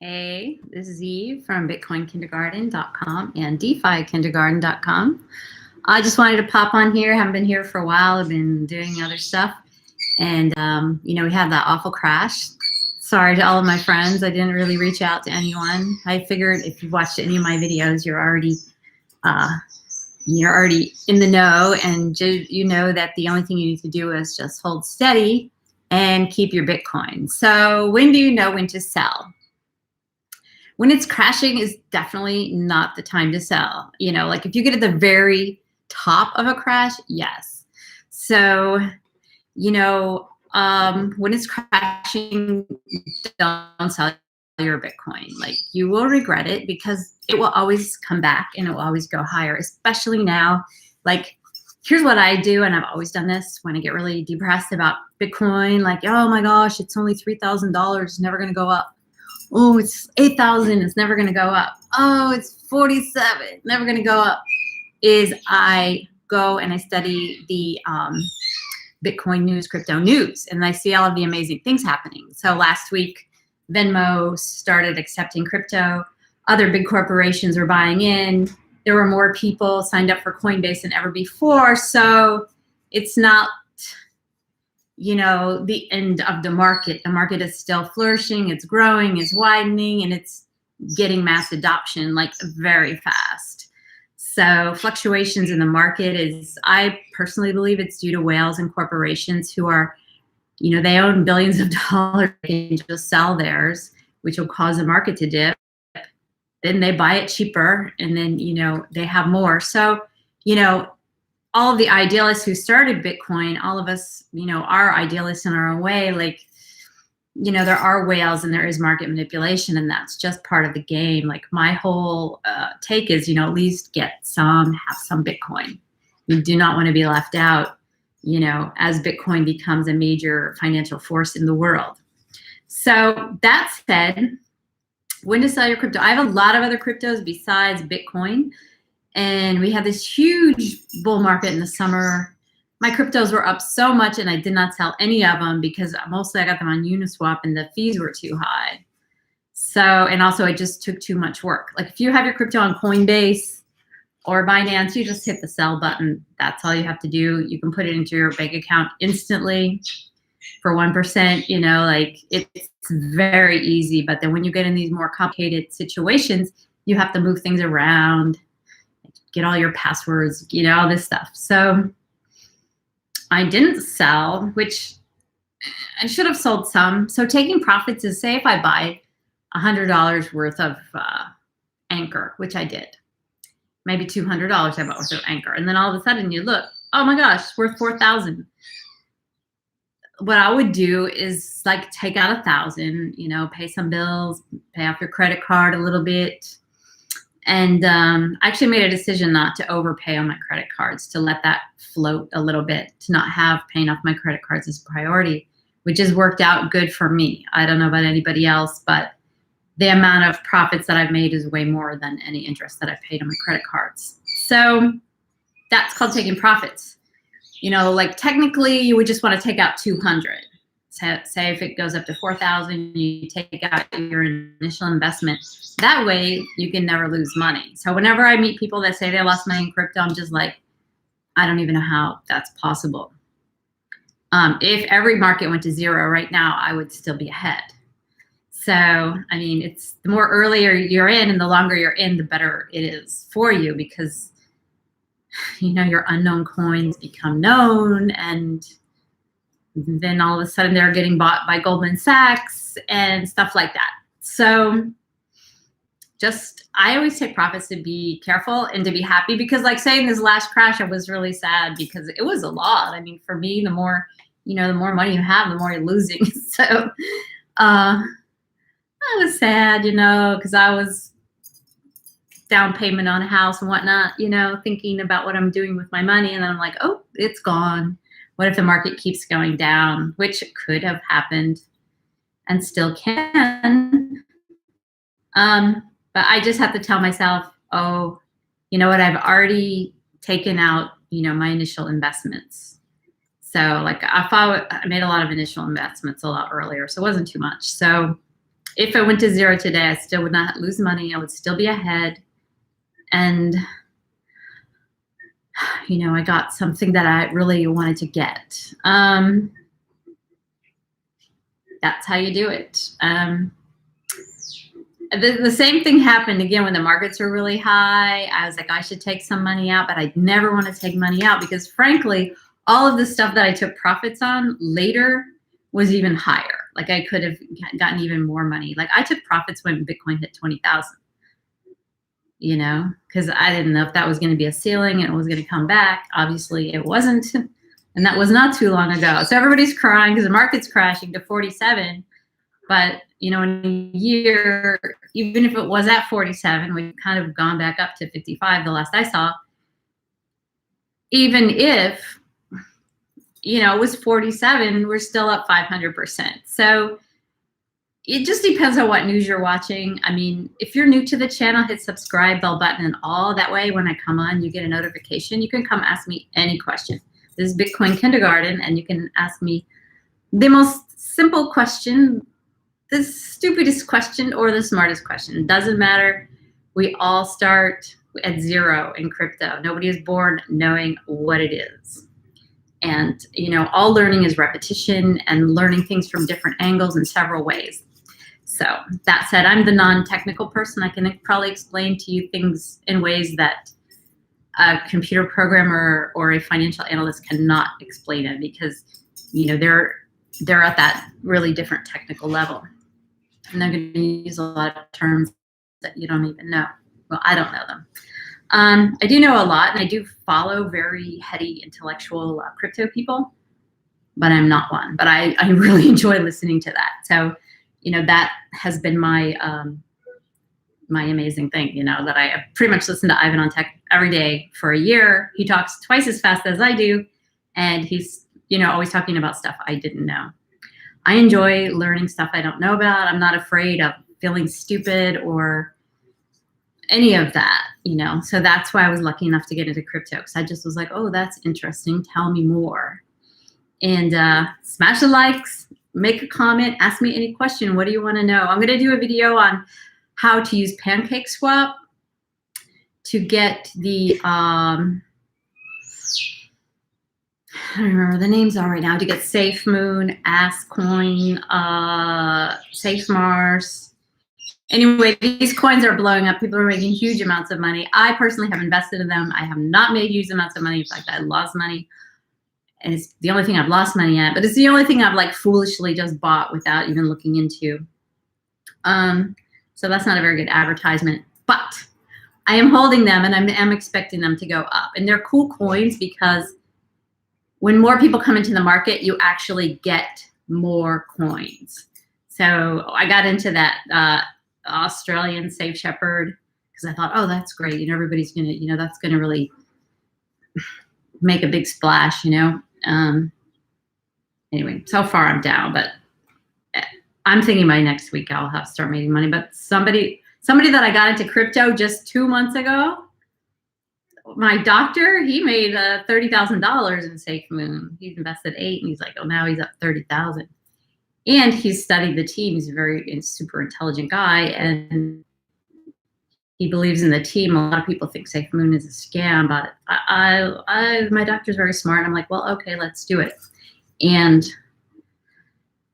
Hey, this is Eve from BitcoinKindergarten.com and DeFiKindergarten.com. I just wanted to pop on here. Haven't been here for a while. I've been doing other stuff. And, we had that awful crash. Sorry to all of my friends. I didn't really reach out to anyone. I figured if you've watched any of my videos, you're already in the know, and you know that the only thing you need to do is just hold steady and keep your Bitcoin. So when do you know when to sell? When it's crashing is definitely not the time to sell. Like if you get at the very top of a crash, yes. So, when it's crashing, don't sell your Bitcoin. Like, you will regret it because it will always come back and it will always go higher, especially now. Like, here's what I do, and I've always done this when I get really depressed about Bitcoin. Like, oh my gosh, it's only $3,000, it's never gonna go up. Oh, it's 8,000, it's never gonna go up. Oh, it's 47, never gonna go up. Is I go and I study the Bitcoin news, crypto news, and I see all of the amazing things happening. So last week, Venmo started accepting crypto. Other big corporations were buying in. There were more people signed up for Coinbase than ever before. So it's not, the end of the market. The market is still flourishing, it's growing, it's widening, and it's getting mass adoption like very fast. So fluctuations in the market is, I personally believe it's due to whales and corporations who are, they own billions of dollars, they can just sell theirs, which will cause the market to dip. Then they buy it cheaper, and then, they have more. So, all of the idealists who started Bitcoin, all of us, are idealists in our own way. Like, there are whales and there is market manipulation, and that's just part of the game. Like, my whole take is, at least have some Bitcoin. You do not want to be left out, as Bitcoin becomes a major financial force in the world. So that said, when to sell your crypto? I have a lot of other cryptos besides Bitcoin. And we had this huge bull market in the summer. My cryptos were up so much, and I did not sell any of them because mostly I got them on UNISWAP and the fees were too high. So, and also it just took too much work. Like, if you have your crypto on Coinbase or Binance, you just hit the sell button. That's all you have to do. You can put it into your bank account instantly for 1%, like, it's very easy. But then when you get in these more complicated situations, you have to move things around, get all your passwords, all this stuff. So I didn't sell, which I should have sold some. So taking profits is, say if I buy $100 worth of Anchor, which I did, maybe $200 I bought worth of Anchor, and then all of a sudden you look, oh my gosh, it's worth 4,000. What I would do is like take out 1,000, pay some bills, pay off your credit card a little bit. And I actually made a decision not to overpay on my credit cards, to let that float a little bit, to not have paying off my credit cards as a priority, which has worked out good for me. I don't know about anybody else, but the amount of profits that I've made is way more than any interest that I've paid on my credit cards. So that's called taking profits. Like, technically you would just want to take out 200. Say if it goes up to 4,000, you take out your initial investment. That way you can never lose money. So whenever I meet people that say they lost money in crypto, I'm just like, I don't even know how that's possible. If every market went to zero right now, I would still be ahead. So, I mean, it's the more earlier you're in and the longer you're in, the better it is for you, because, your unknown coins become known, and then all of a sudden they're getting bought by Goldman Sachs and stuff like that. So I always take profits to be careful and to be happy, because, like, saying this last crash, I was really sad because it was a lot. I mean, for me, the more money you have, the more you're losing. So I was sad, because I was down payment on a house and whatnot, thinking about what I'm doing with my money. And then I'm like, oh, it's gone. What if the market keeps going down? Which could have happened and still can. But I just have to tell myself, oh, you know what? I've already taken out, my initial investments. So, like, I made a lot of initial investments a lot earlier, so it wasn't too much. So if I went to zero today, I still would not lose money. I would still be ahead. And, you know, I got something that I really wanted to get. That's how you do it. The same thing happened again when the markets were really high. I was like, I should take some money out, but I never want to take money out because frankly, all of the stuff that I took profits on later was even higher. Like I could have gotten even more money. Like I took profits when Bitcoin hit 20,000, you know, because I didn't know if that was going to be a ceiling and it was going to come back. Obviously it wasn't. And that was not too long ago. So everybody's crying because the market's crashing to 47. But, you know, in a year, even if it was at 47, we've kind of gone back up to 55 the last I saw. Even if, you know, it was 47, we're still up 500%. So it just depends on what news you're watching. I mean, if you're new to the channel, hit subscribe, bell button, and all. That way, when I come on, you get a notification. You can come ask me any question. This is Bitcoin Kindergarten, and you can ask me the most simple question, the stupidest question, or the smartest question. It doesn't matter. We all start at zero in crypto. Nobody is born knowing what it is. And, you know, all learning is repetition and learning things from different angles in several ways. So that said, I'm the non-technical person. I can probably explain to you things in ways that a computer programmer or a financial analyst cannot explain it because, you know, they're at that really different technical level. And they're going to use a lot of terms that you don't even know. Well, I don't know them. I do know a lot, and I do follow very heady intellectual crypto people, but I'm not one. But I really enjoy listening to that. So, you know, that has been my my amazing thing, you know, that I pretty much listen to Ivan on Tech every day for a year. He talks twice as fast as I do, and he's, you know, always talking about stuff I didn't know. I enjoy learning stuff I don't know about. I'm not afraid of feeling stupid or any of that, you know. So that's why I was lucky enough to get into crypto, because I just was like, oh, that's interesting. Tell me more. And smash the likes, make a comment, ask me any question. What do you want to know? I'm going to do a video on how to use PANCAKE SSWAP to get the, I don't remember the names all right now, to get SafeMoon, AskCoin, SafeMars. Anyway, these coins are blowing up. People are making huge amounts of money. I personally have invested in them. I have not made huge amounts of money. In fact, I lost money. And it's the only thing I've lost money at, but it's the only thing I've like foolishly just bought without even looking into. So that's not a very good advertisement, but I am holding them and I'm expecting them to go up. And they're cool coins because when more people come into the market, you actually get more coins. So I got into that Australian Safe Shepherd because I thought, oh, that's great. You know, everybody's gonna, you know, that's gonna really make a big splash, you know. Anyway, so far I'm down, but I'm thinking by next week I'll have to start making money. But somebody that I got into crypto just 2 months ago, my doctor, he made $30,000 in SafeMoon. He's invested 8, and he's like, oh, now he's up 30,000. And he's studied the team. He's a very super intelligent guy, and he believes in the team. A lot of people think SafeMoon is a scam, but my doctor's very smart. And I'm like, well, okay, let's do it. And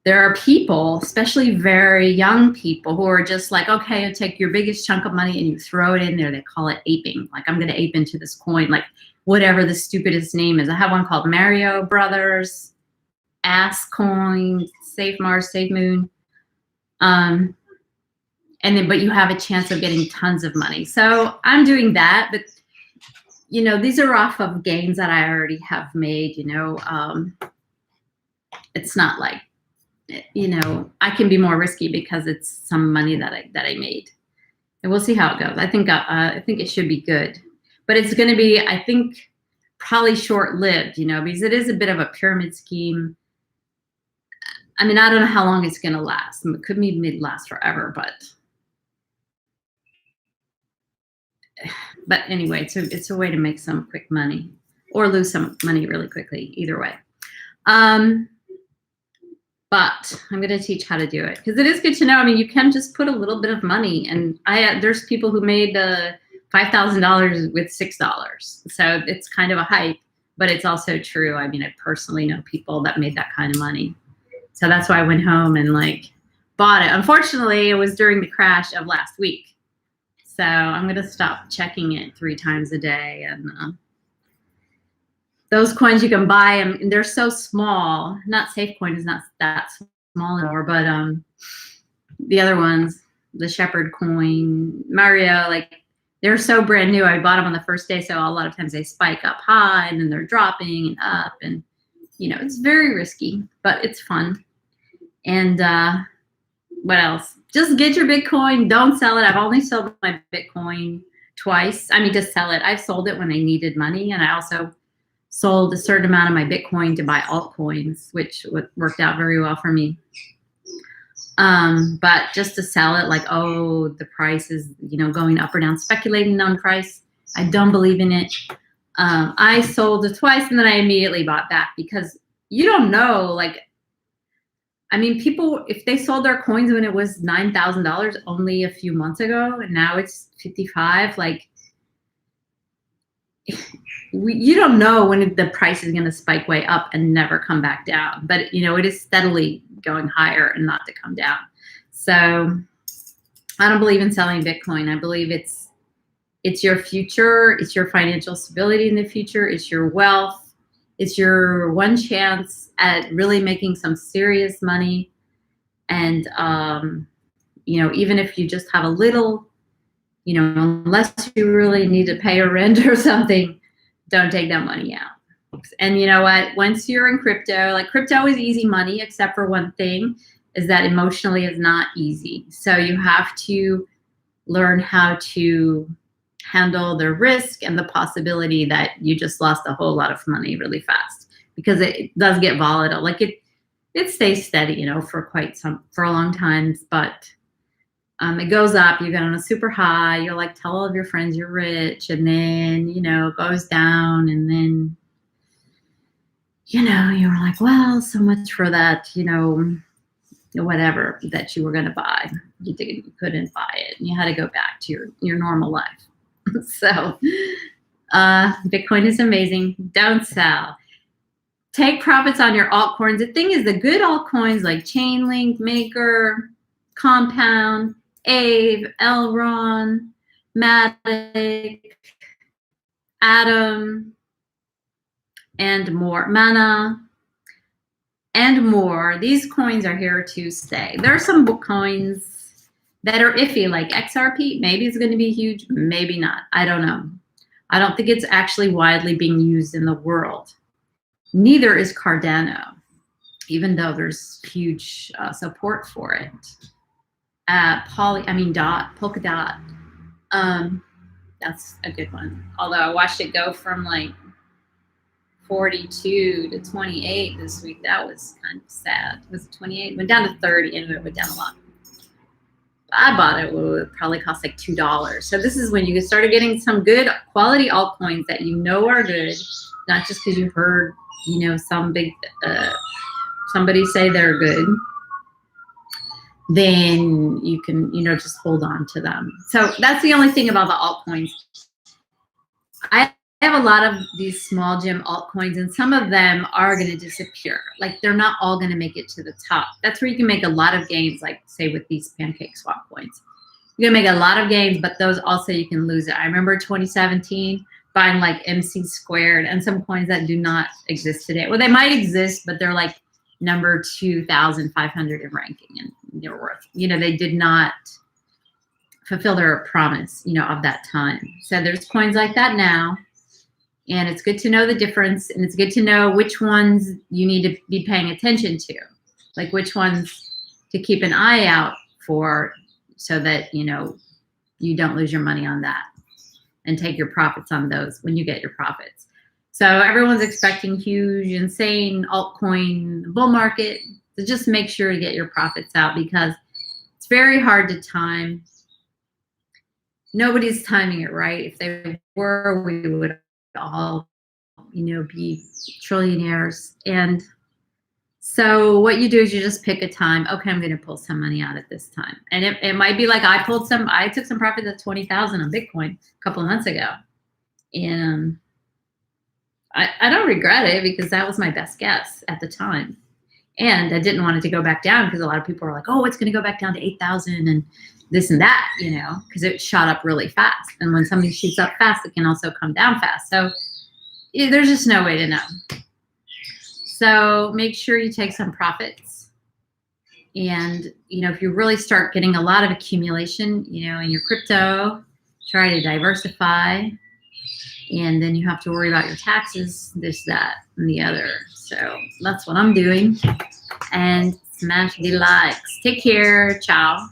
there are people, especially very young people, who are just like, okay, you take your biggest chunk of money and you throw it in there. They call it aping. Like, I'm going to ape into this coin, like whatever the stupidest name is. I have one called Mario Brothers, AskCoin, SafeMars, SafeMoon. And then, but you have a chance of getting tons of money. So I'm doing that, but you know, these are off of gains that I already have made, you know. It's not like, you know, I can be more risky because it's some money that I made, and we'll see how it goes. I think it should be good, but it's going to be, I think, probably short-lived, you know, because it is a bit of a pyramid scheme. I mean, I don't know how long it's going to last. It could maybe last forever, but anyway, it's a way to make some quick money or lose some money really quickly, either way. but I'm going to teach how to do it because it is good to know. I mean, you can just put a little bit of money, and there's people who made $5,000 with $6. So it's kind of a hype, but it's also true. I mean, I personally know people that made that kind of money. So that's why I went home and like bought it. Unfortunately, it was during the crash of last week. So I'm going to stop checking it 3 times a day. And those coins, you can buy them, and they're so small. Not SafeCoin is not that small anymore, but the other ones, the Shepherd coin, Mario, like they're so brand new. I bought them on the first day, so a lot of times they spike up high and then they're dropping and up, and you know, it's very risky, but it's fun. And what else? Just get your Bitcoin. Don't sell it. I've only sold my Bitcoin twice. I mean, just sell it. I've sold it when I needed money, and I also sold a certain amount of my Bitcoin to buy altcoins, which worked out very well for me. But just to sell it like, oh, the price is, you know, going up or down, speculating on price, I don't believe in it. I sold it twice, and then I immediately bought back because you don't know, like, I mean, people, if they sold their coins when it was $9,000 only a few months ago, and now it's 55, like, you don't know when the price is going to spike way up and never come back down. But, you know, it is steadily going higher and not to come down. So I don't believe in selling Bitcoin. I believe it's your future. It's your financial stability in the future. It's your wealth. It's your one chance at really making some serious money. And, you know, even if you just have a little, you know, unless you really need to pay a rent or something, don't take that money out. And you know what? Once you're in crypto, like crypto is easy money, except for one thing, is that emotionally is not easy. So you have to learn how to handle the risk and the possibility that you just lost a whole lot of money really fast, because it does get volatile. Like it stays steady, you know, for a long time, but it goes up, you get on a super high, you're like, tell all of your friends you're rich, and then, you know, it goes down, and then, you know, you're like, well, so much for that, you know, whatever that you were going to buy. You couldn't buy it, and you had to go back to your normal life. So Bitcoin is amazing. Don't sell. Take profits on your altcoins. The thing is, the good altcoins like Chainlink, Maker, Compound, Aave, Elron, Matic, Atom, and more, Mana, and more. These coins are here to stay. There are some coins that are iffy, like XRP. Maybe it's going to be huge, maybe not. I don't know. I don't think it's actually widely being used in the world. Neither is Cardano, even though there's huge support for it. Polka Dot. That's a good one. Although I watched it go from like 42 to 28 this week. That was kind of sad. Was it 28? Went down to 30, and it went down a lot. I bought it. It would probably cost like $2. So this is when you started getting some good quality altcoins that you know are good, not just because you heard, you know, some big somebody say they're good. Then you can, you know, just hold on to them. So that's the only thing about the altcoins. I have a lot of these small gem altcoins, and some of them are going to disappear. Like they're not all going to make it to the top. That's where you can make a lot of gains, like say with these PANCAKE SSWAP coins. You're going to make a lot of gains, but those also you can lose it. I remember 2017 buying like MC squared and some coins that do not exist today. Well, they might exist, but they're like number 2,500 in ranking, and they're worth, you know, they did not fulfill their promise, you know, of that time. So there's coins like that now, and it's good to know the difference, and it's good to know which ones you need to be paying attention to, like which ones to keep an eye out for, so that, you know, you don't lose your money on that, and take your profits on those when you get your profits. So everyone's expecting huge, insane altcoin bull market. So just make sure to get your profits out, because it's very hard to time. Nobody's timing it right. If they were, we would all, you know, be trillionaires. And So what you do is you just pick a time. Okay, I'm going to pull some money out at this time. And it might be like I took some profit at 20,000 on Bitcoin a couple of months ago. And I don't regret it because that was my best guess at the time. And I didn't want it to go back down because a lot of people were like, oh, it's going to go back down to 8,000 and this and that, because it shot up really fast. And when something shoots up fast, it can also come down fast. So there's just no way to know. So make sure you take some profits. And, if you really start getting a lot of accumulation, in your crypto, try to diversify. And then you have to worry about your taxes, this, that, and the other. So that's what I'm doing. And smash the likes. Take care. Ciao.